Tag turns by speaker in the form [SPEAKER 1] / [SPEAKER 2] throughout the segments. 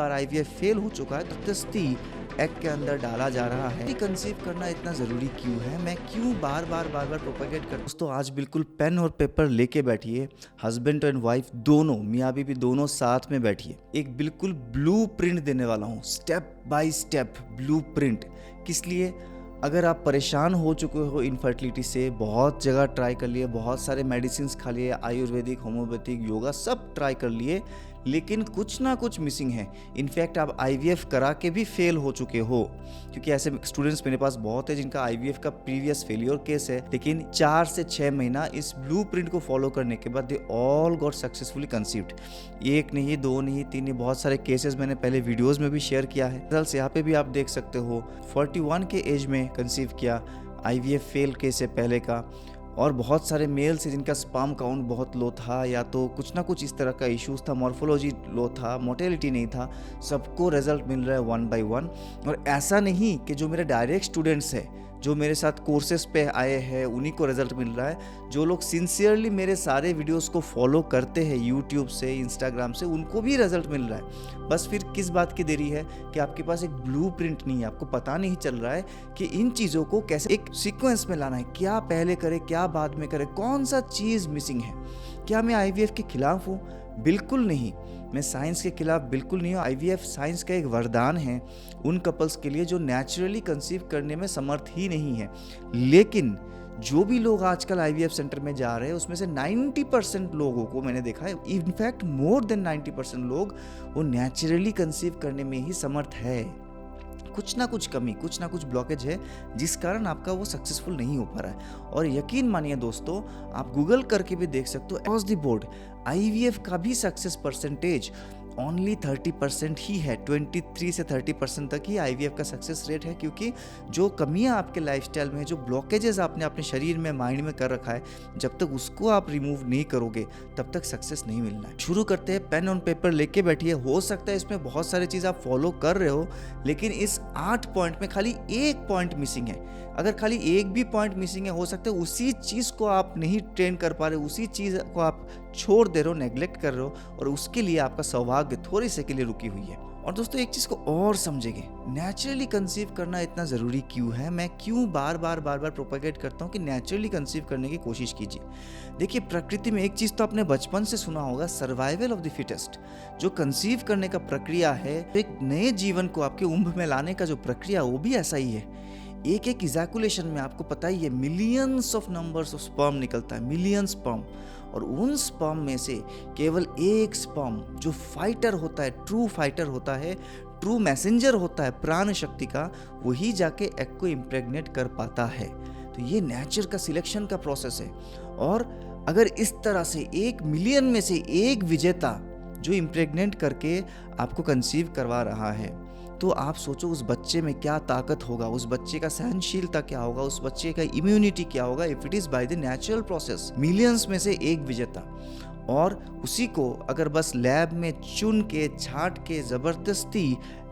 [SPEAKER 1] बार IVF fail हो चुका है तो जबरदस्ती एग के अंदर डाला जा रहा है। कंसीव करना इतना ज़रूरी क्यों है, मैं क्यों बार बार प्रोपेगेट कर। दोस्तों आज बिल्कुल पेन और पेपर लेके बैठिए, हस्बैंड एंड वाइफ दोनों, मियाँ बीवी दोनों साथ में बैठिए। एक बिल्कुल ब्लू प्रिंट देने वाला हूँ, step by step blue print. किस लिए? अगर आप परेशान हो चुके हो इनफर्टिलिटी से, बहुत जगह ट्राई कर लिए, बहुत सारे मेडिसिन खा लिए, आयुर्वेदिक, होम्योपैथिक, योगा सब ट्राई कर लिए, लेकिन कुछ ना कुछ मिसिंग है। इनफैक्ट आप आईवीएफ करा के भी फेल हो चुके हो, क्योंकि ऐसे स्टूडेंट्स मेरे पास बहुत है जिनका आईवीएफ का प्रीवियस फेलियर केस है, लेकिन 4 से 6 महीना इस ब्लूप्रिंट को फॉलो करने के बाद they all got successfully conceived. एक नहीं, दो नहीं, तीन नहीं, बहुत सारे केसेस मैंने पहले वीडियोस में भी शेयर किया है। रिजल्ट्स यहाँ पे भी आप देख सकते हो। 41 के एज में कंसीव किया, आईवीएफ फेल केस से पहले का। और बहुत सारे मेल्स हैं जिनका स्पर्म काउंट बहुत लो था, या तो कुछ ना कुछ इस तरह का इश्यूज था, मॉर्फोलॉजी लो था, मोटेलिटी नहीं था, सबको रिजल्ट मिल रहा है 1 by 1। और ऐसा नहीं कि जो मेरे डायरेक्ट स्टूडेंट्स हैं, जो मेरे साथ कोर्सेज पे आए हैं, उन्हीं को रिजल्ट मिल रहा है। जो लोग सिंसियरली मेरे सारे वीडियोस को फॉलो करते हैं यूट्यूब से, इंस्टाग्राम से, उनको भी रिजल्ट मिल रहा है। बस फिर किस बात की देरी है कि आपके पास एक ब्लूप्रिंट नहीं है, आपको पता नहीं चल रहा है कि इन चीज़ों को कैसे एक सीक्वेंस में लाना है, क्या पहले करे, क्या बाद में करे, कौन सा चीज़ मिसिंग है। क्या मैं आईवीएफ के खिलाफ हूँ? बिल्कुल नहीं, मैं साइंस के खिलाफ बिल्कुल नहीं हूँ। आईवीएफ साइंस का एक वरदान है उन कपल्स के लिए जो नेचुरली कंसीव करने में समर्थ ही नहीं है। लेकिन जो भी लोग आजकल आईवीएफ सेंटर में जा रहे हैं उसमें से 90% लोगों को मैंने देखा है, इनफैक्ट मोर देन 90% लोग वो नेचुरली कंसीव करने में ही समर्थ है। कुछ ना कुछ कमी, कुछ ना कुछ ब्लॉकेज है जिस कारण आपका वो सक्सेसफुल नहीं हो पा रहा है। और यकीन मानिए दोस्तों, आप गूगल करके भी देख सकते हो, अक्रॉस द बोर्ड आईवीएफ का भी सक्सेस परसेंटेज ओनली 30% ही है। 23 से 30% तक ही आईवीएफ का सक्सेस रेट है, क्योंकि जो कमियां आपके लाइफस्टाइल में, जो ब्लॉकेजेस आपने अपने शरीर में, माइंड में कर रखा है, जब तक उसको आप रिमूव नहीं करोगे तब तक सक्सेस नहीं मिलना है। शुरू करते हैं, पेन और पेपर लेके बैठिए। हो सकता है इसमें बहुत सारी चीज़ आप फॉलो कर रहे हो, लेकिन इस 8 पॉइंट में खाली एक पॉइंट मिसिंग है। अगर खाली एक भी पॉइंट मिसिंग है, हो सकता है उसी चीज़ को आप नहीं ट्रेन कर पा रहे, उसी चीज़ को आप छोड़ दे रहे हो, नेग्लेक्ट कर रहे हो, और उसके लिए आपका सौभाग्य थोड़े से के लिए रुकी हुई है। और दोस्तों एक चीज़ को और समझेंगे, नेचुरली कंसीव करना इतना ज़रूरी क्यों है, मैं क्यों बार बार प्रोपेगेट करता हूँ कि नेचुरली कंसीव करने की कोशिश कीजिए। देखिए, प्रकृति में एक चीज़ तो आपने बचपन से सुना होगा, सर्वाइवल ऑफ द फिटेस्ट। जो कंसीव करने का प्रक्रिया है, एक नए जीवन को आपके उम्र में लाने का जो प्रक्रिया, वो भी ऐसा ही है। एक इजैकुलेशन में आपको पता ही है millions of numbers of sperm निकलता है, मिलियंस स्पर्म। और उन स्पर्म में से केवल एक स्पर्म जो फाइटर होता है, ट्रू फाइटर होता है, ट्रू मैसेंजर होता है प्राण शक्ति का, वही जाके एग को इम्प्रेग्नेट कर पाता है। तो ये नेचर का सिलेक्शन का प्रोसेस है। और अगर इस तरह से 1 मिलियन में से एक विजेता जो इम्प्रेग्नेट करके आपको कंसीव करवा रहा है, तो आप सोचो उस बच्चे में क्या ताकत होगा, उस बच्चे का सहनशीलता क्या होगा, उस बच्चे का इम्यूनिटी क्या होगा, if it is by the natural process. Millions में से एक विजेता, और उसी को अगर बस लैब में चुन के, छांट के, जबरदस्ती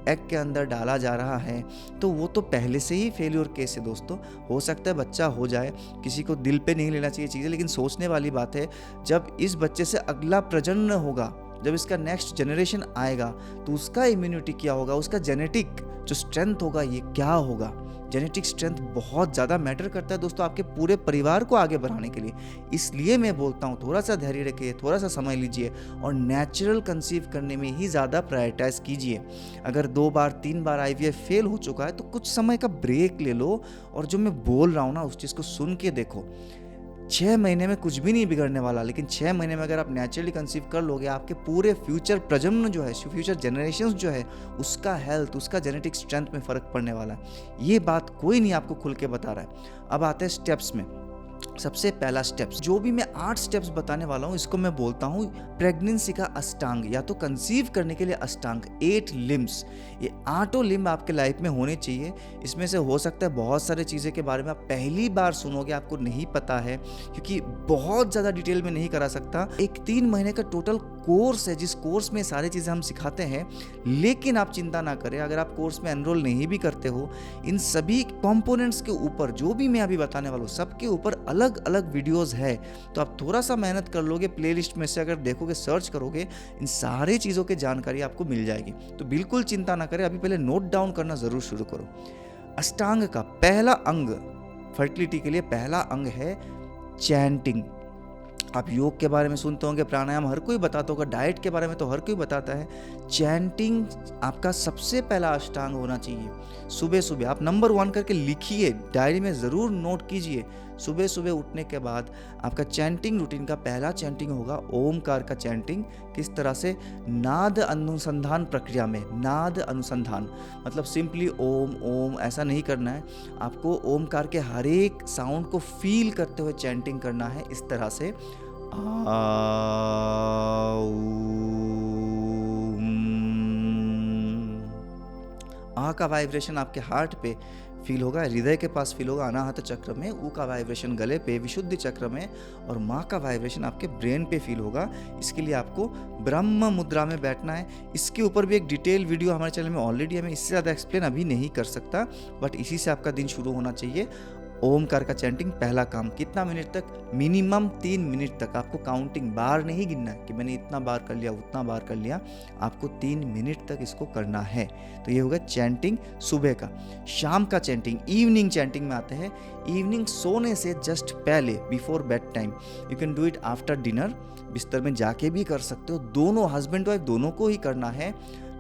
[SPEAKER 1] एग के अंदर डाला जा रहा है, तो वो तो पहले से ही फेल्योर केस है दोस्तों। हो सकता है बच्चा हो जाए, किसी को दिल पे नहीं लेना चाहिए चीज़ें, लेकिन सोचने वाली बात है, जब इस बच्चे से अगला प्रजनन होगा, जब इसका नेक्स्ट जनरेशन आएगा, तो उसका इम्यूनिटी क्या होगा, उसका जेनेटिक जो स्ट्रेंथ होगा, ये क्या होगा। जेनेटिक स्ट्रेंथ बहुत ज़्यादा मैटर करता है दोस्तों आपके पूरे परिवार को आगे बढ़ाने के लिए। इसलिए मैं बोलता हूँ, थोड़ा सा धैर्य रखिए, थोड़ा सा समय लीजिए और नेचुरल कंसीव करने में ही ज़्यादा प्रायोरिटाइज कीजिए। अगर 2 बार 3 बार आईवीएफ फेल हो चुका है, तो कुछ समय का ब्रेक ले लो, और जो मैं बोल रहा हूँ ना, उस चीज़ को सुन के देखो। 6 महीने में कुछ भी नहीं बिगड़ने वाला, लेकिन 6 महीने में अगर आप नेचुरली कंसीव कर लोगे, आपके पूरे फ्यूचर प्रजन्म जो है, फ्यूचर जनरेशंस जो है, उसका हेल्थ, उसका जेनेटिक स्ट्रेंथ में फ़र्क पड़ने वाला है। ये बात कोई नहीं आपको खुल के बता रहा है। अब आते हैं स्टेप्स में। सबसे पहला स्टेप्स, जो भी मैं 8 स्टेप्स बताने वाला हूँ, इसको मैं बोलता हूँ प्रेगनेंसी का अष्टांग, या तो कंसीव करने के लिए अष्टांग, 8 लिम्स। ये 8 लिम्ब आपके लाइफ में होने चाहिए। इसमें से हो सकता है बहुत सारी चीज़ें के बारे में आप पहली बार सुनोगे, आपको नहीं पता है, क्योंकि बहुत ज़्यादा डिटेल में नहीं करा सकता। एक 3 महीने का टोटल कोर्स है, जिस कोर्स में सारी चीज़ें हम सिखाते हैं। लेकिन आप चिंता ना करें, अगर आप कोर्स में एनरोल नहीं भी करते हो, इन सभी कंपोनेंट्स के ऊपर जो भी मैं अभी बताने वाला हूँ, सबके ऊपर अलग अलग अलग वीडियोस है, तो आप थोड़ा सा मेहनत कर लोगे, प्लेलिस्ट में से अगर देखोगे, सर्च करोगे, इन सारी चीज़ों की जानकारी आपको मिल जाएगी। तो बिल्कुल चिंता ना करें, अभी पहले नोट डाउन करना ज़रूर शुरू करो। अष्टांग का पहला अंग, फर्टिलिटी के लिए पहला अंग है चैंटिंग। आप योग के बारे में सुनते होंगे, प्राणायाम हर कोई बताता होगा, डाइट के बारे में तो हर कोई बताता है। चैंटिंग आपका सबसे पहला अष्टांग होना चाहिए। सुबह सुबह आप नंबर 1 करके लिखिए, डायरी में ज़रूर नोट कीजिए। सुबह सुबह उठने के बाद आपका चैंटिंग रूटीन का पहला चैंटिंग होगा ओमकार का चैंटिंग। किस तरह से? नाद अनुसंधान प्रक्रिया में। नाद अनुसंधान मतलब सिंपली ओम ओम ऐसा नहीं करना है, आपको ओमकार के हर एक साउंड को फील करते हुए चैंटिंग करना है। इस तरह से आ का वाइब्रेशन आपके हार्ट पे फील होगा, हृदय के पास फील होगा, अनाहत चक्र में। ऊ का वाइब्रेशन गले पे, विशुद्धि चक्र में। और माँ का वाइब्रेशन आपके ब्रेन पे फील होगा। इसके लिए आपको ब्रह्म मुद्रा में बैठना है। इसके ऊपर भी एक डिटेल वीडियो हमारे चैनल में ऑलरेडी है, मैं इससे ज़्यादा एक्सप्लेन अभी नहीं कर सकता, बट इसी से आपका दिन शुरू होना चाहिए। ओमकार का चैंटिंग पहला काम। कितना मिनट तक? मिनिमम 3 मिनट तक। आपको काउंटिंग बार नहीं गिनना है कि मैंने इतना बार कर लिया, उतना बार कर लिया। आपको 3 मिनट तक इसको करना है। तो ये होगा चैंटिंग सुबह का। शाम का चैंटिंग, इवनिंग चैंटिंग में आते हैं। इवनिंग सोने से जस्ट पहले, before bed time. You can do it after dinner, बिस्तर में जाके भी कर सकते हो। दोनों हस्बैंड वाइफ दोनों को ही करना है।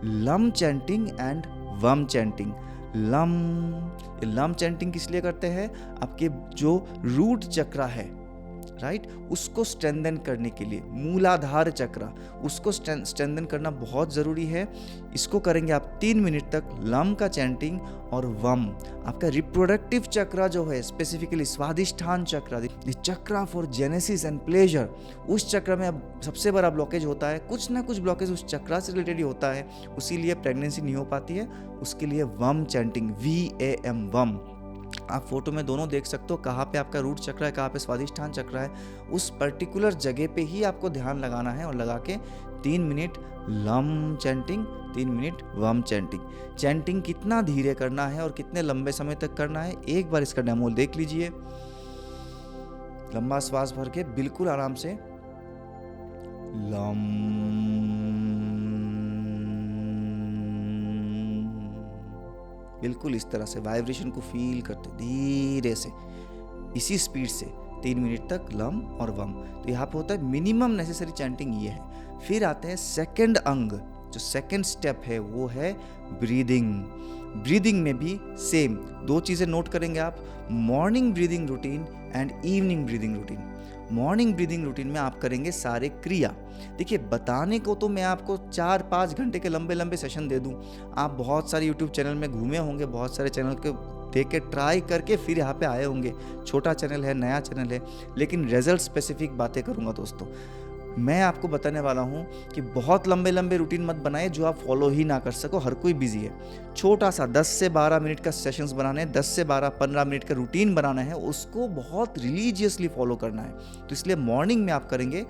[SPEAKER 1] लम चैंटिंग एंड वम चैंटिंग। लम चैंटिंग किस लिए करते हैं? आपके जो रूट चक्र है, राइट, उसको स्ट्रेंथन करने के लिए। मूलाधार चक्र, उसको स्ट्रेंथन करना बहुत ज़रूरी है। इसको करेंगे आप 3 मिनट तक, लम का चैंटिंग। और वम आपका रिप्रोडक्टिव चक्र जो है, स्पेसिफिकली स्वादिष्ठान चक्र, द चक्र फॉर जेनेसिस एंड प्लेजर, उस चक्र में अब सबसे बड़ा ब्लॉकेज होता है। कुछ ना कुछ ब्लॉकेज उस चक्र से रिलेटेड ही होता है, उसीलिए प्रेगनेंसी नहीं हो पाती है। उसके लिए वम चैंटिंग, VAM, वम। आप फोटो में दोनों देख सकते हो, कहाँ पे आपका रूट चक्र है, कहाँ पे स्वादिष्ठान चक्र है। उस पर्टिकुलर जगह पे ही आपको ध्यान लगाना है और लगा के 3 मिनट लम चैंटिंग, 3 मिनट वम चैंटिंग। चैंटिंग कितना धीरे करना है और कितने लंबे समय तक करना है, एक बार इसका डेमो देख लीजिए। लंबा श्वास भर के बिल्कुल आराम से लम, बिल्कुल इस तरह से वाइब्रेशन को फील करते धीरे से, इसी स्पीड से 3 मिनट तक लम और वम। तो यहाँ पे होता है मिनिमम नेसेसरी चैंटिंग ये है। फिर आते हैं सेकंड अंग, जो सेकंड स्टेप है वो है ब्रीदिंग। ब्रीदिंग में भी सेम 2 चीज़ें नोट करेंगे आप, morning breathing routine and evening breathing routine. Morning breathing routine में आप करेंगे सारे क्रिया। देखिए, बताने को तो मैं आपको 4-5 घंटे के लंबे लंबे सेशन दे दूं। आप बहुत सारे यूट्यूब चैनल में घूमे होंगे, बहुत सारे चैनल के देख के ट्राई करके फिर यहाँ पे आए होंगे। छोटा चैनल है, नया चैनल है, लेकिन रिजल्ट स्पेसिफिक बातें करूँगा दोस्तों। मैं आपको बताने वाला हूँ कि बहुत लंबे लंबे रूटीन मत बनाए जो आप फॉलो ही ना कर सको। हर कोई बिजी है। छोटा सा 10 से 12 मिनट का सेशंस बनाने हैं, 10 से 15 मिनट का रूटीन बनाना है, उसको बहुत रिलीजियसली फॉलो करना है। तो इसलिए मॉर्निंग में आप करेंगे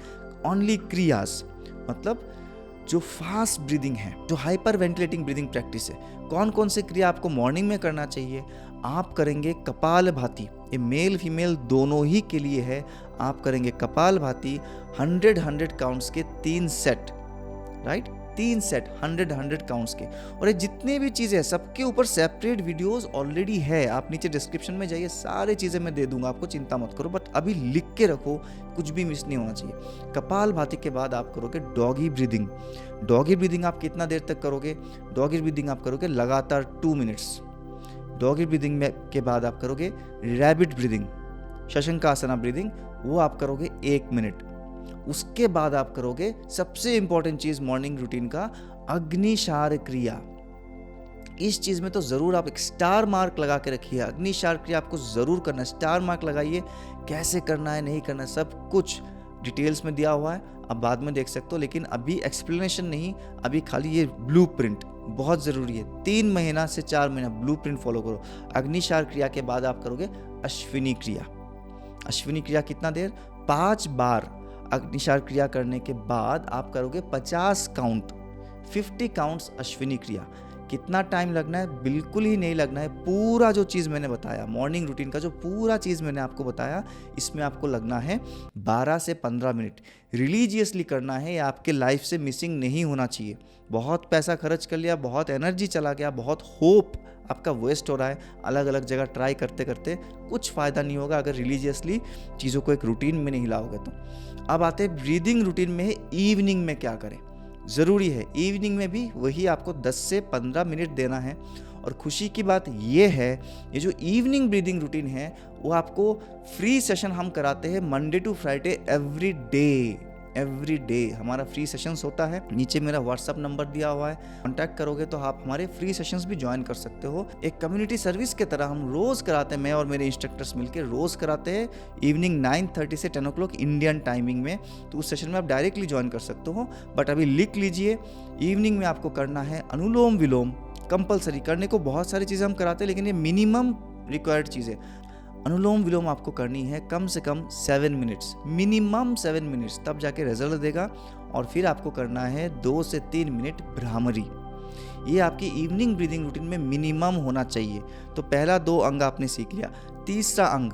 [SPEAKER 1] ओनली क्रियास, मतलब जो फास्ट ब्रीदिंग है, जो हाइपर वेंटिलेटिंग ब्रीदिंग प्रैक्टिस है। कौन कौन से क्रिया आपको मॉर्निंग में करना चाहिए? आप करेंगे कपाल भाती, ये मेल फीमेल दोनों ही के लिए है। आप करेंगे कपाल भाती 100 काउंट्स के 3 सेट, राइट, 3 सेट 100 काउंट्स के। और ये जितने भी चीज़ें हैं सबके ऊपर सेपरेट वीडियोस ऑलरेडी है, आप नीचे डिस्क्रिप्शन में जाइए, सारे चीज़ें मैं दे दूंगा आपको, चिंता मत करो। बट अभी लिख के रखो, कुछ भी मिस नहीं होना चाहिए। कपाल भाती के बाद आप करोगे डॉगी ब्रीदिंग। डॉगी ब्रीदिंग आप कितना देर तक करोगे? डॉगी ब्रीदिंग आप करोगे लगातार 2 मिनट्स। डॉगी ब्रीदिंग में के बाद आप करोगे रैबिट ब्रीदिंग, शशंकासना ब्रीदिंग, वो आप करोगे 1 मिनट। उसके बाद आप करोगे सबसे इंपॉर्टेंट चीज मॉर्निंग रूटीन का, अग्निशार क्रिया। इस चीज में तो जरूर आप एक स्टार मार्क लगा के रखिए। अग्निशार क्रिया आपको जरूर करना है, स्टार मार्क लगाइए। कैसे करना है, नहीं करना है, सब कुछ डिटेल्स में दिया हुआ है, आप बाद में देख सकते हो। लेकिन अभी एक्सप्लेनेशन नहीं, अभी खाली ये ब्लूप्रिंट बहुत ज़रूरी है। 3 महीना से 4 महीना ब्लूप्रिंट फॉलो करो। अग्निशार क्रिया के बाद आप करोगे अश्विनी क्रिया। अश्विनी क्रिया कितना देर? 5 बार। अग्निशार क्रिया करने के बाद आप करोगे 50 काउंट, 50 काउंट्स अश्विनी क्रिया। कितना टाइम लगना है? बिल्कुल ही नहीं लगना है। पूरा जो चीज़ मैंने बताया, मॉर्निंग रूटीन का जो पूरा चीज़ मैंने आपको बताया, इसमें आपको लगना है 12 से 15 मिनट। रिलीजियसली करना है, ये आपके लाइफ से मिसिंग नहीं होना चाहिए। बहुत पैसा खर्च कर लिया, बहुत एनर्जी चला गया, बहुत होप आपका वेस्ट हो रहा है, अलग अलग जगह ट्राई करते करते कुछ फ़ायदा नहीं होगा अगर रिलीजियसली चीज़ों को एक रूटीन में नहीं लाओगे तो। अब आते हैं ब्रीदिंग रूटीन में, इवनिंग में क्या करें। ज़रूरी है इवनिंग में भी वही आपको 10 से 15 मिनट देना है। और खुशी की बात ये है, ये जो इवनिंग ब्रीदिंग रूटीन है वो आपको फ्री सेशन हम कराते हैं Monday to Friday every day हमारा फ्री सेशंस होता है। नीचे मेरा व्हाट्सअप नंबर दिया हुआ है, कांटेक्ट करोगे तो आप हमारे फ्री सेशंस भी ज्वाइन कर सकते हो। एक कम्युनिटी सर्विस के तरह हम रोज़ कराते हैं, मैं और मेरे इंस्ट्रक्टर्स मिलकर रोज़ कराते हैं इवनिंग 9:30 से 10 o'clock इंडियन टाइमिंग में। तो उस सेशन में आप डायरेक्टली ज्वाइन कर सकते हो। बट अभी लिख लीजिए, इवनिंग में आपको करना है अनुलोम विलोम, कंपलसरी। करने को बहुत सारी चीज़ें हम कराते हैं, लेकिन ये मिनिमम रिक्वायर्ड चीज़ें। अनुलोम विलोम आपको करनी है कम से कम 7 मिनट्स, मिनिमम 7 मिनट्स, तब जाके रिजल्ट देगा। और फिर आपको करना है 2 से 3 मिनट भ्रामरी। ये आपकी इवनिंग ब्रीदिंग रूटीन में मिनिमम होना चाहिए। तो पहला 2 अंग आपने सीख लिया। तीसरा अंग,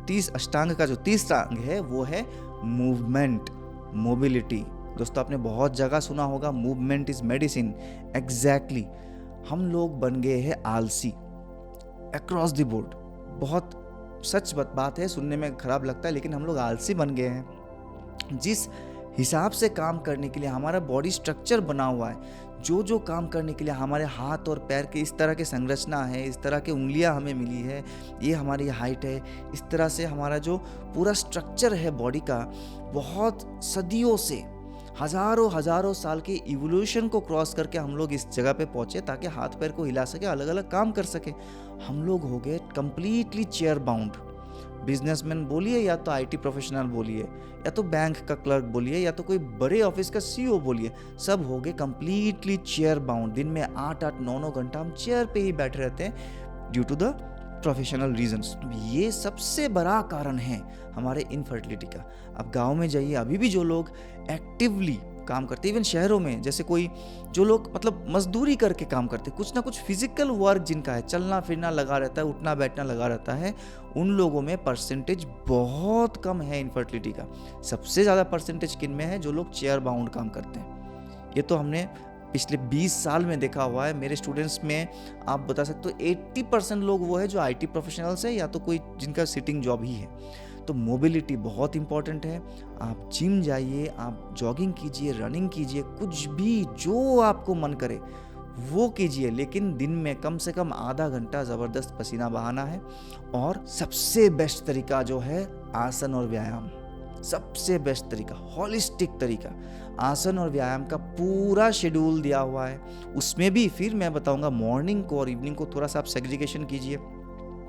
[SPEAKER 1] 30 अष्टांग का जो तीसरा अंग है वो है मूवमेंट, मोबिलिटी। दोस्तों आपने बहुत जगह सुना होगा मूवमेंट इज मेडिसिन। एग्जैक्टली हम लोग बन गए हैं आलसी अक्रॉस द बोर्ड। बहुत सच बात है, सुनने में खराब लगता है, लेकिन हम लोग आलसी बन गए हैं। जिस हिसाब से काम करने के लिए हमारा बॉडी स्ट्रक्चर बना हुआ है, जो काम करने के लिए हमारे हाथ और पैर के इस तरह के संरचना है, इस तरह के उंगलियां हमें मिली है, ये हमारी हाइट है, इस तरह से हमारा जो पूरा स्ट्रक्चर है बॉडी का, बहुत सदियों से हजारों साल के इवोल्यूशन को क्रॉस करके हम लोग इस जगह पे पहुंचे ताकि हाथ पैर को हिला सके, अलग अलग काम कर सके। हम लोग हो गए कंप्लीटली चेयर बाउंड। बिजनेसमैन बोलिए या तो आईटी प्रोफेशनल बोलिए या तो बैंक का क्लर्क बोलिए या तो कोई बड़े ऑफिस का सीईओ बोलिए, सब हो गए कंप्लीटली चेयर बाउंड। दिन में 8-8, 9-9 घंटा हम चेयर पे ही बैठे रहते हैं due to the professional reasons. ये सबसे बड़ा कारण है हमारे इनफर्टिलिटी का। अब गांव में जाइए, अभी भी जो लोग एक्टिवली काम करते हैं, इवन शहरों में जैसे कोई जो लोग मतलब मजदूरी करके काम करते हैं, कुछ ना कुछ फिजिकल वर्क जिनका है, चलना फिरना लगा रहता है, उठना बैठना लगा रहता है, उन लोगों में परसेंटेज बहुत कम है इनफर्टिलिटी का। सबसे ज़्यादा परसेंटेज किन में है? जो लोग चेयर बाउंड काम करते हैं। ये तो हमने पिछले 20 साल में देखा हुआ है। मेरे स्टूडेंट्स में आप बता सकते हो 80% लोग वो है जो आईटी प्रोफेशनल्स है या तो कोई जिनका सिटिंग जॉब ही है। तो मोबिलिटी बहुत इंपॉर्टेंट है। आप जिम जाइए, आप जॉगिंग कीजिए, रनिंग कीजिए, कुछ भी जो आपको मन करे वो कीजिए, लेकिन दिन में कम से कम आधा घंटा ज़बरदस्त पसीना बहाना है। और सबसे बेस्ट तरीका जो है आसन और व्यायाम, सबसे बेस्ट तरीका, हॉलिस्टिक तरीका। आसन और व्यायाम का पूरा शेड्यूल दिया हुआ है, उसमें भी फिर मैं बताऊंगा मॉर्निंग को और इवनिंग को थोड़ा सा आप सेग्रीगेशन कीजिए।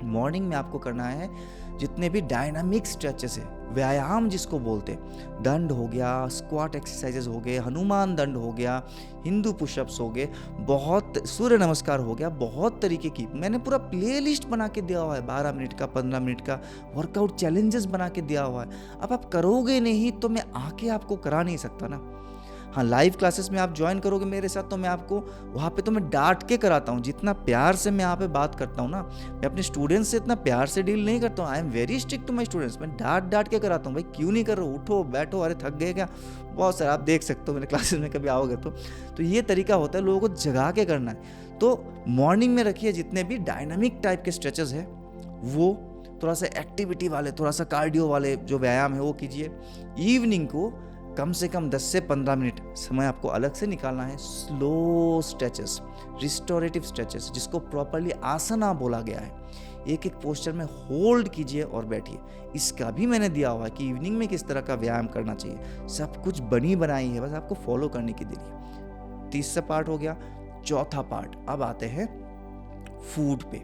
[SPEAKER 1] मॉर्निंग में आपको करना है जितने भी डायनामिक स्ट्रेचेस है, व्यायाम जिसको बोलते हैं, दंड हो गया, स्क्वाट एक्सरसाइजेस हो गए, हनुमान दंड हो गया, हिंदू पुशअप्स हो गए, बहुत सूर्य नमस्कार हो गया, बहुत तरीके की मैंने पूरा प्लेलिस्ट बना के दिया हुआ है। 12 मिनट का, 15 मिनट का वर्कआउट चैलेंजेस बना के दिया हुआ है। अब आप करोगे नहीं तो मैं आके आपको करा नहीं सकता ना। हाँ, लाइव क्लासेस में आप ज्वाइन करोगे मेरे साथ तो मैं आपको वहाँ पे तो मैं डांट के कराता हूँ। जितना प्यार से मैं यहाँ पे बात करता हूँ ना, मैं अपने स्टूडेंट्स से इतना प्यार से डील नहीं करता हूँ। I am very strict to my students. मैं डांट के कराता हूँ, भाई क्यों नहीं कर रहे हो, उठो बैठो, अरे थक गए क्या। बहुत सारा आप देख सकते हो मेरे क्लासेस में, कभी आओगे तो ये तरीका होता है लोगों को जगा के करना है। तो मॉर्निंग में रखिए जितने भी डायनामिक टाइप के स्ट्रेचेस है वो, थोड़ा सा एक्टिविटी वाले, थोड़ा सा कार्डियो वाले जो व्यायाम है वो कीजिए। इवनिंग को कम से कम 10 से 15 मिनट समय आपको अलग से निकालना है। स्लो स्ट्रेचेस, रिस्टोरेटिव स्ट्रेचेस, जिसको प्रॉपरली आसना बोला गया है, एक एक पोस्चर में होल्ड कीजिए और बैठिए। इसका भी मैंने दिया हुआ है कि इवनिंग में किस तरह का व्यायाम करना चाहिए, सब कुछ बनी बनाई है, बस आपको फॉलो करने की देरी है। तीसरा पार्ट हो गया। चौथा पार्ट, अब आते हैं फूड पे,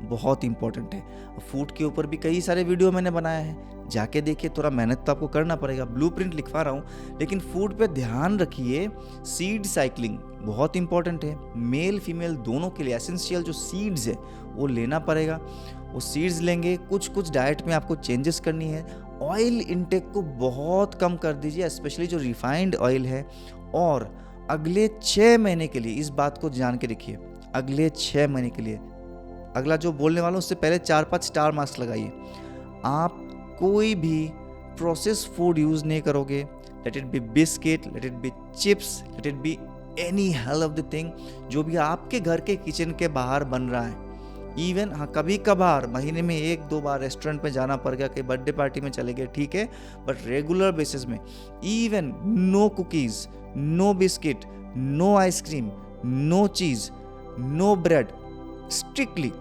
[SPEAKER 1] बहुत इंपॉर्टेंट है। फूड के ऊपर भी कई सारे वीडियो मैंने बनाए हैं, जाके देखिए। थोड़ा मेहनत तो आपको करना पड़ेगा, ब्लूप्रिंट लिखवा रहा हूँ, लेकिन फूड पे ध्यान रखिए। सीड साइकिलिंग बहुत इंपॉर्टेंट है, मेल फीमेल दोनों के लिए। एसेंशियल जो सीड्स है वो लेना पड़ेगा, वो सीड्स लेंगे। कुछ डाइट में आपको चेंजेस करनी है। ऑयल इंटेक को बहुत कम कर दीजिए, स्पेशली जो रिफाइंड ऑयल है। और अगले 6 महीने के लिए इस बात को जान के रखिए, अगले 6 महीने के लिए। अगला जो बोलने वाला हूँ उससे पहले 4-5 स्टार मार्क्स लगाइए। आप कोई भी प्रोसेस फूड यूज़ नहीं करोगे, let it be biscuit, let it be chips, let it be any hell of the thing, जो भी आपके घर के किचन के बाहर बन रहा है। इवन हाँ, कभी कभार महीने में 1-2 बार रेस्टोरेंट में जाना पड़ गया, कहीं बर्थडे पार्टी में चले गए, ठीक है, बट रेगुलर बेसिस में even no cookies, no biscuit, no ice cream, no cheese, no bread, strictly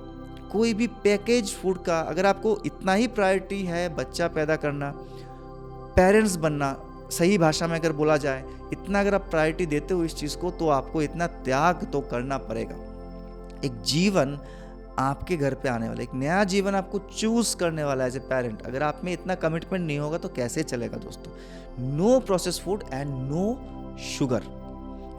[SPEAKER 1] कोई भी पैकेज फूड का, अगर आपको इतना ही प्रायोरिटी है बच्चा पैदा करना, पेरेंट्स बनना, सही भाषा में अगर बोला जाए, इतना अगर आप प्रायोरिटी देते हो इस चीज़ को, तो आपको इतना त्याग तो करना पड़ेगा। एक जीवन आपके घर पे आने वाला, एक नया जीवन आपको चूज करने वाला है एज ए पेरेंट। अगर आप में इतना कमिटमेंट नहीं होगा तो कैसे चलेगा दोस्तों। No process food and no sugar,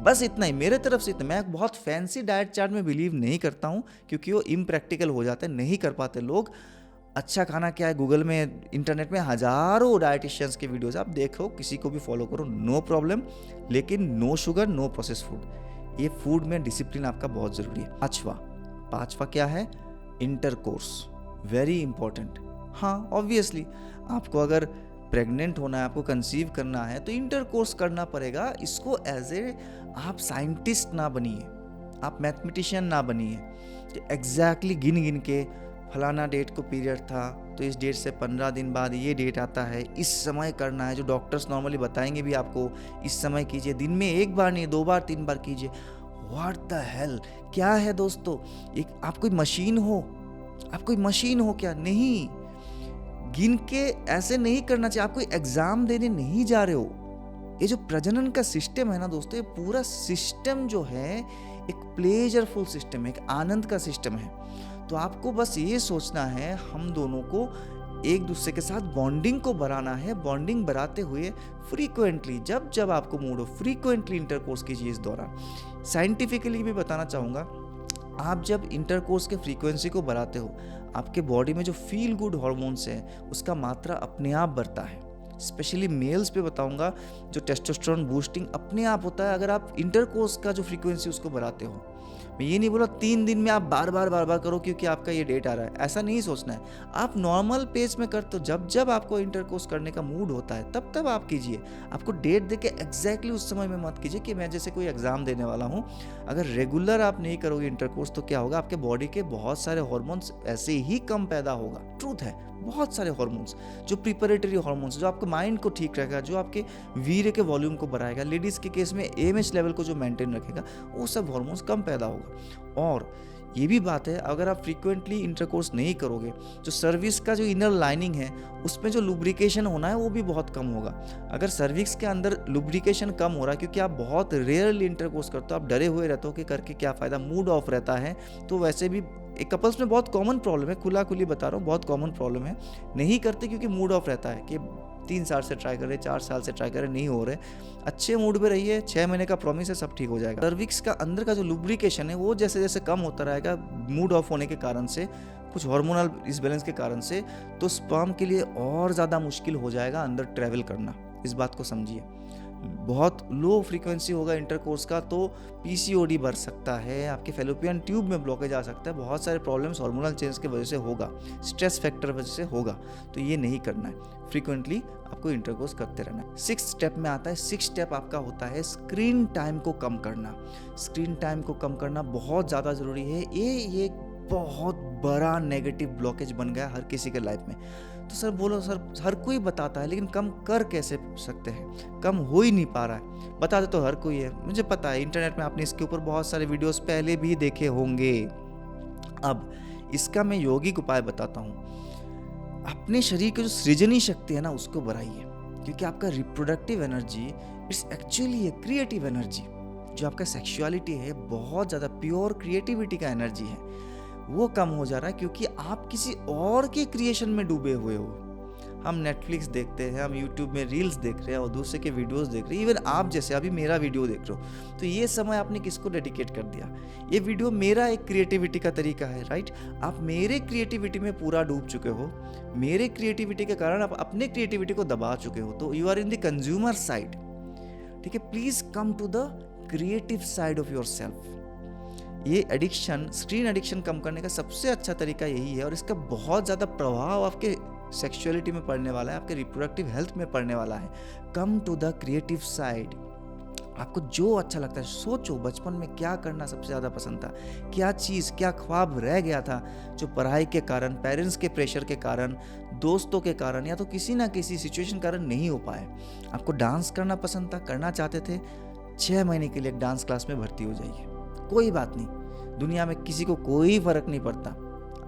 [SPEAKER 1] बस इतना ही मेरे तरफ से। इतना, मैं बहुत फैंसी डाइट चार्ट में बिलीव नहीं करता हूँ, क्योंकि वो इम्प्रैक्टिकल हो जाते हैं, नहीं कर पाते लोग। अच्छा खाना क्या है, गूगल में, इंटरनेट में हजारों डाइटिशियंस के वीडियोस आप देखो, किसी को भी फॉलो करो, नो प्रॉब्लम, लेकिन no sugar, no process food. ये फूड में डिसिप्लिन आपका बहुत ज़रूरी है। पांचवा क्या है, इंटरकोर्स, वेरी इंपॉर्टेंट। हाँ, ऑब्वियसली आपको अगर प्रेग्नेंट होना है, आपको कंसीव करना है, तो इंटरकोर्स करना पड़ेगा। इसको एज ए आप साइंटिस्ट ना बनिए, आप मैथमेटिशियन ना बनिए एग्जैक्टली गिन के फलाना डेट को पीरियड था तो इस डेट से 15 दिन बाद ये डेट आता है, इस समय करना है, जो डॉक्टर्स नॉर्मली बताएंगे भी आपको, इस समय कीजिए, दिन में 1 बार नहीं 2 बार 3 बार कीजिए। व्हाट द हेल, क्या है दोस्तों, एक आप कोई मशीन हो, आप कोई मशीन हो क्या? नहीं, गिन के ऐसे नहीं करना चाहिए। आप कोई एग्जाम देने नहीं जा रहे हो। ये जो प्रजनन का सिस्टम है ना दोस्तों, ये पूरा सिस्टम जो है एक प्लेजरफुल सिस्टम है, एक आनंद का सिस्टम है। तो आपको बस ये सोचना है, हम दोनों को एक दूसरे के साथ बॉन्डिंग को बढ़ाना है। बॉन्डिंग बढ़ाते हुए फ्रीक्वेंटली, जब जब आपको मूड हो, फ्रीक्वेंटली इंटरकोर्स कीजिए। इस दौरान साइंटिफिकली भी बताना चाहूँगा, आप जब इंटरकोर्स के फ्रीक्वेंसी को बढ़ाते हो, आपके बॉडी में जो फील गुड हॉर्मोन्स है उसका मात्रा अपने आप बढ़ता है। स्पेशली मेल्स पे बताऊंगा, जो टेस्टोस्टेरोन बूस्टिंग अपने आप होता है अगर आप इंटरकोर्स का जो फ्रीक्वेंसी उसको बढ़ाते हो। मैं ये नहीं बोला 3 दिन में आप बार बार करो क्योंकि आपका ये डेट आ रहा है, ऐसा नहीं सोचना है। आप नॉर्मल पेस में करते हो, जब जब आपको इंटरकोर्स करने का मूड होता है तब तब आप कीजिए। आपको डेट देके एग्जैक्टली उस समय में मत कीजिए कि मैं जैसे कोई एग्जाम देने वाला हूँ। अगर रेगुलर आप नहीं करोगे इंटरकोर्स तो क्या होगा, आपके बॉडी के बहुत सारे हॉर्मोन्स ऐसे ही कम पैदा होगा। ट्रूथ है, बहुत सारे हॉर्मोन्स, जो प्रिपरेटरी हॉर्मोन्स, जो आपके माइंड को ठीक रखेगा, जो आपके वीर्य के वॉल्यूम को बढ़ाएगा, लेडीज़ के केस में एमएच लेवल को जो मेंटेन रखेगा, वो सब हॉर्मोन्स कम पैदा होगा। और ये भी बात है, अगर आप फ्रीक्वेंटली इंटरकोर्स नहीं करोगे, जो सर्विक्स का जो इनर लाइनिंग है उसमें जो लुब्रिकेशन होना है वो भी बहुत कम होगा। अगर सर्विक्स के अंदर लुब्रिकेशन कम हो रहा है क्योंकि आप बहुत रेयरली इंटरकोर्स करते हो, आप डरे हुए रहते हो कि करके क्या फ़ायदा, मूड ऑफ रहता है, तो वैसे भी एक कपल्स में बहुत कॉमन प्रॉब्लम है, खुली बता रहा हूँ, बहुत कॉमन प्रॉब्लम है। नहीं करते क्योंकि मूड ऑफ रहता है कि 3 साल से ट्राई कर रहे, 4 साल से ट्राई कर रहे, नहीं हो रहे। अच्छे मूड पे रहिए, 6 महीने का प्रॉमिस है, सब ठीक हो जाएगा। सर्विक्स का अंदर का जो लुब्रिकेशन है वो जैसे जैसे कम होता रहेगा मूड ऑफ होने के कारण से, कुछ हार्मोनल डिसबैलेंस के कारण से, तो स्पर्म के लिए और ज़्यादा मुश्किल हो जाएगा अंदर ट्रैवल करना। इस बात को समझिए। बहुत लो फ्रीक्वेंसी होगा इंटरकोर्स का तो पीसीओडी बढ़ सकता है, आपके फैलोपियन ट्यूब में ब्लॉकेज आ सकता है, बहुत सारे प्रॉब्लम्स हार्मोनल चेंज की वजह से होगा, स्ट्रेस फैक्टर वजह से होगा। तो ये नहीं करना है, फ्रीक्वेंटली आपको इंटरकोर्स करते रहना है। 6 स्टेप में आता है, 6 स्टेप आपका होता है स्क्रीन टाइम को कम करना। स्क्रीन टाइम को कम करना बहुत ज़्यादा ज़रूरी है। ये बहुत बड़ा नेगेटिव ब्लॉकेज बन गया हर किसी के लाइफ में। तो सर बोलो, सर हर कोई बताता है, लेकिन कम कर कैसे सकते हैं? कम हो ही नहीं पा रहा है। बताते तो हर कोई है, मुझे पता है, इंटरनेट में आपने इसके ऊपर बहुत सारे वीडियोस पहले भी देखे होंगे। अब इसका मैं यौगिक उपाय बताता हूँ। अपने शरीर की जो सृजनी शक्ति है ना उसको बढ़ाइए, क्योंकि आपका reproductive energy it's actually a creative energy. जो आपका सेक्सुअलिटी है बहुत ज़्यादा प्योर क्रिएटिविटी का एनर्जी है, वो कम हो जा रहा है क्योंकि आप किसी और के क्रिएशन में डूबे हुए हो। हम नेटफ्लिक्स देखते हैं, हम यूट्यूब में रील्स देख रहे हैं और दूसरे के वीडियोस देख रहे हैं। इवन आप जैसे अभी मेरा वीडियो देख रहे हो, तो ये समय आपने किसको डेडिकेट कर दिया? ये वीडियो मेरा एक क्रिएटिविटी का तरीका है, राइट? आप मेरे क्रिएटिविटी में पूरा डूब चुके हो, मेरे क्रिएटिविटी के कारण आप अपने क्रिएटिविटी को दबा चुके हो, तो you are in the consumer side. ठीक है, please come to the creative side of yourself. ये एडिक्शन, स्क्रीन एडिक्शन कम करने का सबसे अच्छा तरीका यही है, और इसका बहुत ज़्यादा प्रभाव आपके सेक्सुअलिटी में पड़ने वाला है, आपके रिप्रोडक्टिव हेल्थ में पड़ने वाला है। Come to the creative side. आपको जो अच्छा लगता है सोचो, बचपन में क्या करना सबसे ज़्यादा पसंद था, क्या चीज़, क्या ख्वाब रह गया था जो पढ़ाई के कारण, पेरेंट्स के प्रेशर के कारण, दोस्तों के कारण, या तो किसी ना किसी सिचुएशन कारण नहीं हो पाए। आपको डांस करना पसंद था, करना चाहते थे, 6 महीने के लिए एक डांस क्लास में भर्ती हो जाइए, कोई बात नहीं, दुनिया में किसी को कोई फ़र्क नहीं पड़ता।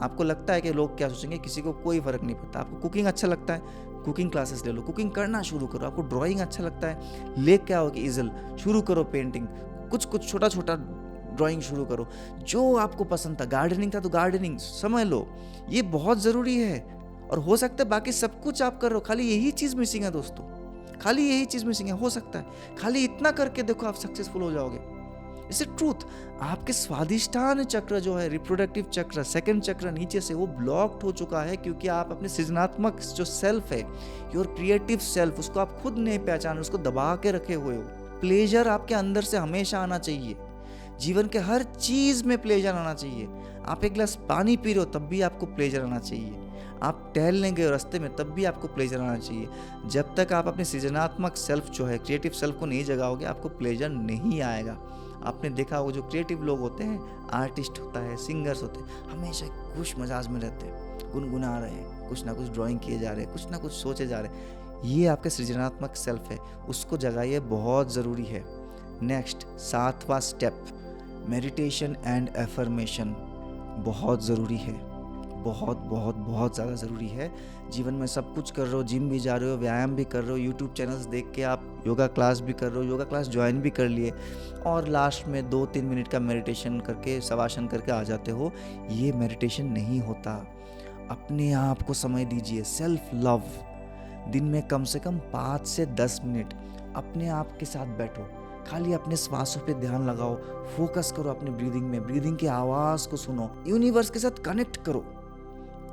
[SPEAKER 1] आपको लगता है कि लोग क्या सोचेंगे, किसी को कोई फ़र्क नहीं पड़ता। आपको कुकिंग अच्छा लगता है, कुकिंग क्लासेस ले लो, कुकिंग करना शुरू करो। आपको ड्राइंग अच्छा लगता है, ले क्या हो कि ईजल शुरू करो, पेंटिंग, कुछ छोटा छोटा ड्राइंग शुरू करो, जो आपको पसंद था। गार्डनिंग था तो गार्डनिंग समझ लो, ये बहुत ज़रूरी है। और हो सकता है बाकी सब कुछ आप कर रहे हो, खाली यही चीज़ मिसिंग है दोस्तों, खाली यही चीज़ मिसिंग है। हो सकता है खाली इतना करके देखो, आप सक्सेसफुल हो जाओगे। It's a truth. आपके स्वादिष्टान चक्र जो है, रिप्रोडक्टिव चक्र, सेकंड चक्र नीचे से वो ब्लॉक्ड हो चुका है, क्योंकि आप अपने सृजनात्मक जो सेल्फ है, योर क्रिएटिव सेल्फ, उसको आप खुद नहीं पहचान, उसको दबा के रखे हुए हो। प्लेजर आपके अंदर से हमेशा आना चाहिए, जीवन के हर चीज़ में प्लेजर आना चाहिए। आप एक गिलास पानी पी रहे हो तब भी आपको प्लेजर आना चाहिए, आप टहलने गए रास्ते में तब भी आपको प्लेजर आना चाहिए। जब तक आप अपने सृजनात्मक सेल्फ जो है, क्रिएटिव सेल्फ को नहीं जगाओगे, आपको प्लेजर नहीं आएगा। आपने देखा होगा जो क्रिएटिव लोग होते हैं, आर्टिस्ट होता है, सिंगर्स होते हैं, हमेशा खुश मिजाज में रहते हैं, गुनगुना रहे हैं, कुछ ना कुछ ड्राइंग किए जा रहे हैं, कुछ ना कुछ सोचे जा रहे हैं। ये आपके सृजनात्मक सेल्फ है, उसको जगाइए, बहुत ज़रूरी है। नेक्स्ट 7वां स्टेप, मेडिटेशन एंड एफर्मेशन, बहुत ज़रूरी है, बहुत बहुत बहुत ज़्यादा ज़रूरी है। जीवन में सब कुछ कर रहे हो, जिम भी जा रहे हो, व्यायाम भी कर रहे हो, यूट्यूब चैनल्स देख के आप योगा क्लास भी कर रहे हो, योगा क्लास ज्वाइन भी कर लिए, और लास्ट में 2-3 मिनट का मेडिटेशन करके, शवासन करके आ जाते हो। ये मेडिटेशन नहीं होता। अपने आप को समय दीजिए, सेल्फ लव। दिन में कम से कम 5 से 10 मिनट अपने आप के साथ बैठो, खाली अपने श्वासों पे ध्यान लगाओ, फोकस करो अपने ब्रीदिंग में, ब्रीदिंग की आवाज़ को सुनो, यूनिवर्स के साथ कनेक्ट करो।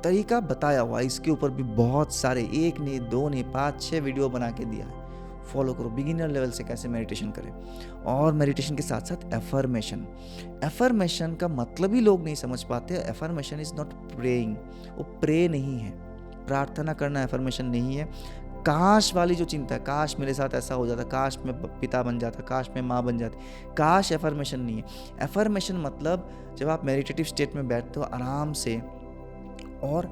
[SPEAKER 1] तरीका बताया हुआ, इसके ऊपर भी बहुत सारे, 1 नहीं 2 नहीं 5-6 वीडियो बना के दिया है, फॉलो करो। बिगिनर लेवल से कैसे मेडिटेशन करें, और मेडिटेशन के साथ साथ एफर्मेशन। एफर्मेशन का मतलब ही लोग नहीं समझ पाते। एफर्मेशन इज नॉट प्रेइंग, वो प्रे नहीं है, प्रार्थना करना एफर्मेशन नहीं है। काश वाली जो चिंता है, काश मेरे साथ ऐसा हो जाता, काश मैं पिता बन जाता, काश मैं माँ बन जाती, काश एफर्मेशन नहीं है। एफर्मेशन मतलब जब आप मेडिटेटिव स्टेट में बैठते हो आराम से, और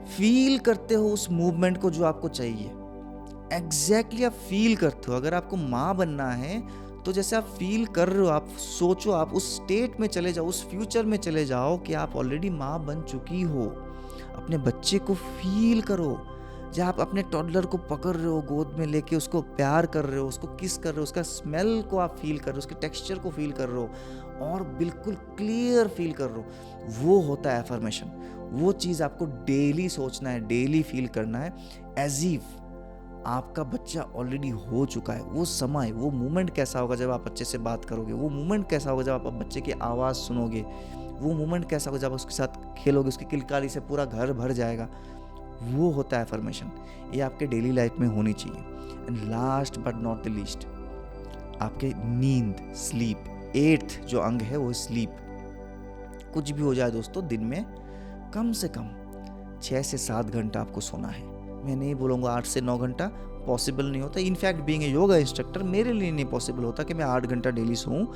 [SPEAKER 1] फील करते हो उस मूवमेंट को जो आपको चाहिए, एग्जैक्टली आप फील करते हो। अगर आपको माँ बनना है तो जैसे आप फील कर रहे हो, आप सोचो, आप उस स्टेट में चले जाओ, उस फ्यूचर में चले जाओ कि आप ऑलरेडी माँ बन चुकी हो। अपने बच्चे को फील करो, जब आप अपने टॉडलर को पकड़ रहे हो, गोद में लेके उसको प्यार कर रहे हो, उसको किस कर रहे हो, उसका स्मेल को आप फील कर रहे हो, उसके टेक्सचर को फील कर रहे हो, और बिल्कुल क्लियर फील कर रहे हो। वो होता है एफर्मेशन। वो चीज़ आपको डेली सोचना है, डेली फील करना है, एज इफ आपका बच्चा ऑलरेडी हो चुका है। वो समय, वो मोमेंट कैसा होगा जब आप बच्चे से बात करोगे, वो मोमेंट कैसा होगा जब आप बच्चे की आवाज़ सुनोगे, वो मोमेंट कैसा होगा जब उसके साथ खेलोगे, उसकी किलकारी से पूरा घर भर जाएगा। वो होता है एफर्मेशन। ये आपके डेली लाइफ में होनी चाहिए। And last but not the least, आपके नींद, स्लीप, 8th जो अंग है वो स्लीप। कुछ भी हो जाए दोस्तों, दिन में कम से कम 6 से 7 घंटा आपको सोना है। मैं नहीं बोलूँगा 8 से 9 घंटा, पॉसिबल नहीं होता। In fact being a yoga instructor मेरे लिए नहीं पॉसिबल होता कि मैं 8 घंटा डेली सोऊं।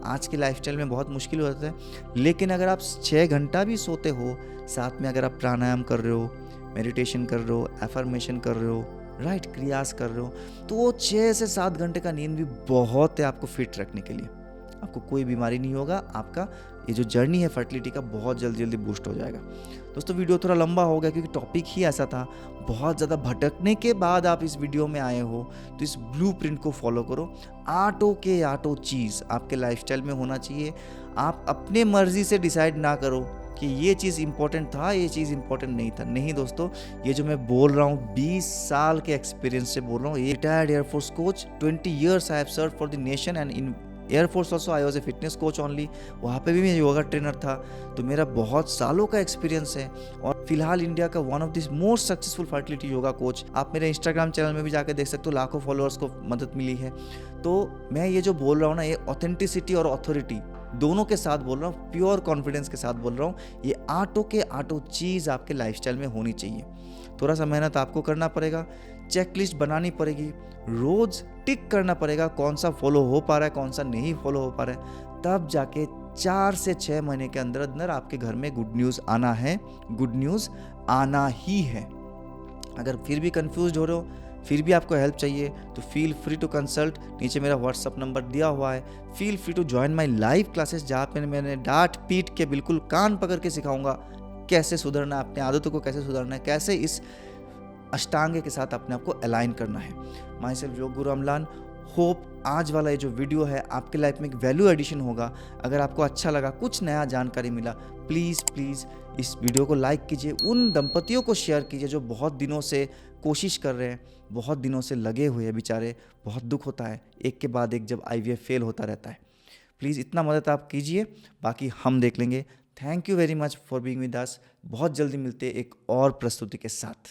[SPEAKER 1] आज के लाइफस्टाइल में बहुत मुश्किल हो जाता है। लेकिन अगर आप 6 घंटा भी सोते हो, साथ में अगर आप प्राणायाम कर रहे हो, मेडिटेशन कर रहे हो, एफर्मेशन कर रहे हो, राइट, क्रियास कर रहे हो, तो वो 6 से 7 घंटे का नींद भी बहुत है आपको फिट रखने के लिए। आपको कोई बीमारी नहीं होगा, आपका ये जो जर्नी है फर्टिलिटी का बहुत जल्दी बूस्ट हो जाएगा। दोस्तों वीडियो थोड़ा लंबा हो गया क्योंकि टॉपिक ही ऐसा था। बहुत ज़्यादा भटकने के बाद आप इस वीडियो में आए हो, तो इस ब्लूप्रिंट को फॉलो करो। आटो चीज़ आपके लाइफस्टाइल में होना चाहिए। आप अपने मर्जी से डिसाइड ना करो कि ये चीज़ इंपॉर्टेंट था, ये चीज़ इंपॉर्टेंट नहीं था। नहीं दोस्तों, ये जो मैं बोल रहा हूँ 20 साल के एक्सपीरियंस से बोल रहा हूँ। Retired air force coach, 20 years I have serve for the nation and in air force also I was a fitness coach only. वहाँ पे भी मैं योगा ट्रेनर था, तो मेरा बहुत सालों का एक्सपीरियंस है। और फिलहाल इंडिया का one of the most successful fertility yoga coach. आप मेरे इंस्टाग्राम चैनल में भी जाकर देख सकते हो, लाखों फॉलोअर्स को मदद मिली है। तो मैं ये जो बोल रहा हूँ ना, ये ऑथेंटिसिटी और ऑथोरिटी दोनों के साथ बोल रहा हूँ, प्योर कॉन्फिडेंस के साथ बोल रहा हूँ। ये आटो के आटो चीज़ आपके लाइफस्टाइल में होनी चाहिए। थोड़ा सा मेहनत आपको करना पड़ेगा, चेकलिस्ट बनानी पड़ेगी, रोज़ टिक करना पड़ेगा कौन सा फॉलो हो पा रहा है, कौन सा नहीं फॉलो हो पा रहा है। तब जाके 4 से 6 महीने के अंदर अंदर आपके घर में गुड न्यूज़ आना है, गुड न्यूज़ आना ही है। अगर फिर भी कंफ्यूज हो रहे हो, फिर भी आपको हेल्प चाहिए, तो फील फ्री टू कंसल्ट। नीचे मेरा व्हाट्सअप नंबर दिया हुआ है। Feel free to join my live classes, जहाँ पे मैंने डांट पीट के बिल्कुल कान पकड़ के सिखाऊंगा कैसे सुधरना है, अपने आदतों को कैसे सुधरना है, कैसे इस अष्टांग के साथ अपने आप को अलाइन करना है। My self yoga guru Amlan. Hope आज वाला ये जो वीडियो है आपके लाइफ में एक वैल्यू एडिशन होगा। अगर आपको अच्छा लगा, कुछ नया जानकारी मिला, प्लीज़ प्लीज़ इस वीडियो को लाइक कीजिए, उन दंपतियों को शेयर कीजिए जो बहुत दिनों से कोशिश कर रहे हैं, बहुत दिनों से लगे हुए हैं बेचारे। बहुत दुख होता है एक के बाद एक जब IVF फेल होता रहता है। प्लीज़ इतना मदद आप कीजिए, बाकी हम देख लेंगे। Thank you very much for being with us. बहुत जल्दी मिलते एक और प्रस्तुति के साथ।